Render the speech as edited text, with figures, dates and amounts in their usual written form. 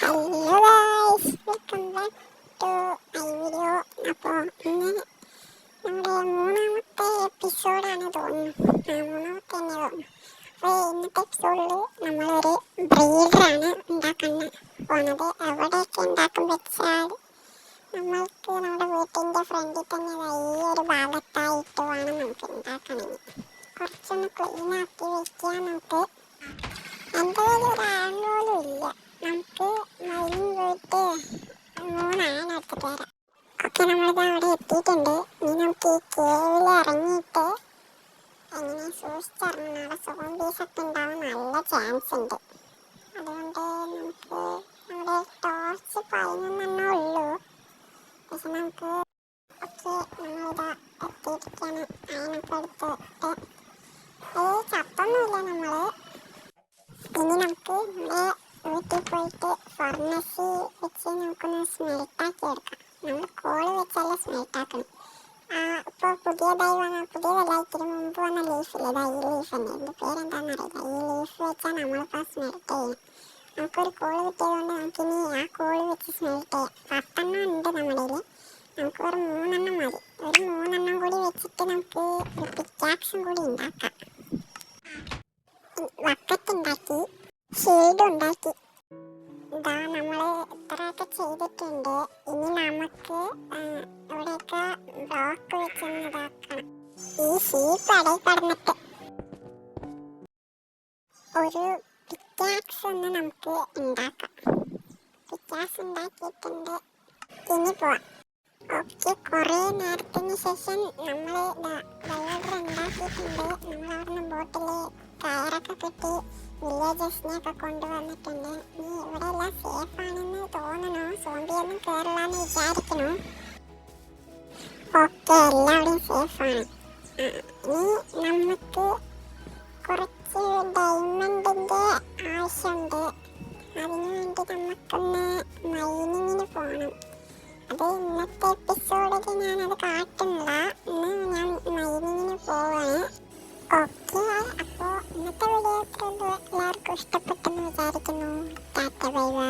Hello guys, welcome back to my video. അപ്പോൾ ഇന്ന് നമ്മുടെ മൂന്നാമത്തെ എപ്പിസോഡാണ് തോന്നുന്നു. മൂന്നാമത്തെ തന്നെ തോന്നുന്നു. അപ്പോൾ ഇന്നത്തെ എപ്പിസോഡിൽ നമ്മളൊരു ബ്രീഡറാണ് ഉണ്ടാക്കാൻ പോകുന്നത്. എവിടെയൊക്കെ ഉണ്ടാക്കും വെച്ചാൽ നമ്മൾക്ക് നമ്മുടെ വീട്ടിൻ്റെ ഫ്രണ്ടിൽ തന്നെ ഈ ഒരു ഭാഗത്തായിട്ട് വേണം നമുക്ക് ഉണ്ടാക്കണമെങ്കിൽ. കുറച്ചൊന്ന് ക്ലീൻ ആക്കി വയ്ക്കാൻ നമുക്ക്. എൻ്റെ കയ്യിൽ ഒരാളോലും ഇല്ല. നമുക്ക് മൈലിൻ പോയിട്ട് 3 ആന എടുത്തിട്ട് വരാം. ഓക്കെ, നമ്മളിത് അവിടെ എത്തിയിട്ടുണ്ട്. ഇനി നമുക്ക് ഈ കേവിൽ ഇറങ്ങിയിട്ട് എങ്ങനെ സൂക്ഷിച്ചിറങ്ങണം. അവിടെ സോംബീസൊക്കെ ഉണ്ടാവാൻ നല്ല ചാൻസ് ഉണ്ട്. അതുകൊണ്ട് നമുക്ക് നമ്മുടെ ടോർച്ച് 11 ഉള്ളൂ. പക്ഷെ നമുക്ക് നമ്മളിതാ എത്തിയിരിക്കുകയാണ്. അതിനൊക്കെ എടുത്തിട്ട് ചത്തൊന്നുമില്ല നമ്മൾ. ഇനി നമുക്ക് നമ്മുടെ വീട്ടിൽ പോയിട്ട് ഫർണസ് വെച്ച് നമുക്കൊന്ന് സ്മെൽട്ടാക്കി എടുക്കാം. നമ്മൾ കോള് വെച്ചല്ല സ്മെൽട്ടാക്കണം. ഇപ്പോൾ പുതിയതല്ല, ഇത്തിരി മുമ്പ് വന്ന ലീഫില്ലേ, ഈ ലീഫ് തന്നെ. ഇതിൻ്റെ പേരെന്താണെന്നറിയില്ല. ഈ ലീഫ് വെച്ചാൽ നമ്മളിപ്പോൾ സ്മെൽട്ട് ചെയ്യും. നമുക്കൊരു കോള് കിട്ടിയതുകൊണ്ട് നമുക്കിനി ആ കോള് വെച്ച് സ്മെൽട്ട് ചെയ്യാം. 10 ഉണ്ട് നമ്മുടെ കയ്യിൽ. നമുക്ക് ഒരു 3 മതി. ഒരു 3 കൂടി വെച്ചിട്ട് നമുക്ക് ഒരു പിക്കാക്സും കൂടി ഉണ്ടാക്കാം. ബക്കറ്റ് ഉണ്ടാക്കി, ഷീൽഡ് ഉണ്ടാക്കി. ഇതാ നമ്മൾ ഇത്രയൊക്കെ ചെയ്തിട്ടുണ്ട്. ഇനി നമുക്ക് ഇവിടെയൊക്കെ ബ്ലോക്ക് വെച്ചൊന്ന് ഇതാക്കണം. ഈ ഷീപ്പ് ഇടയിൽ കടന്നിട്ട് ഒരു പിക്കാക്സ് ഒന്ന് നമുക്ക് ഉണ്ടാക്കാം. പിക്കാക്സ് ഉണ്ടാക്കിയിട്ടുണ്ട്. ഇനി പോവാം. ഓക്കെ, കുറേ നേരത്തിന് ശേഷം നമ്മൾ ബയോഡർ ഉണ്ടാക്കിയിട്ടുണ്ട്. നമ്മളവിടുന്ന് ബോട്ടിൽ കയറൊക്കെ കിട്ടി വില്ലേജസിനെയൊക്കെ കൊണ്ടുവന്നിട്ടുണ്ട്. നീ ഇവിടെ എല്ലാം സേഫ് ആണെന്ന് തോന്നണു. സോംബിയൊന്നും കയറില്ലാന്ന് വിചാരിക്കണു. ഓക്കെ, എല്ലാവരും സേഫാണ്. ഇനി നമുക്ക് കുറച്ച് ഡയമണ്ടിൻ്റെ ആവശ്യമുണ്ട്. അതിനു വേണ്ടി നമുക്കൊന്ന് മൈനിങ്ങിന് പോകണം. അത് ഇന്നത്തെ എപ്പിസോഡിൽ ഞാനത് കാട്ടുന്നില്ല. ഇന്ന് ഞാൻ മൈനിങ്ങിന് പോവാണ്. ഓക്കെ, അപ്പോൾ ഇന്നത്തെ വീഡിയോ എല്ലാവർക്കും ഇഷ്ടപ്പെട്ടെന്ന് വിചാരിക്കുന്നു. Tata, bye bye.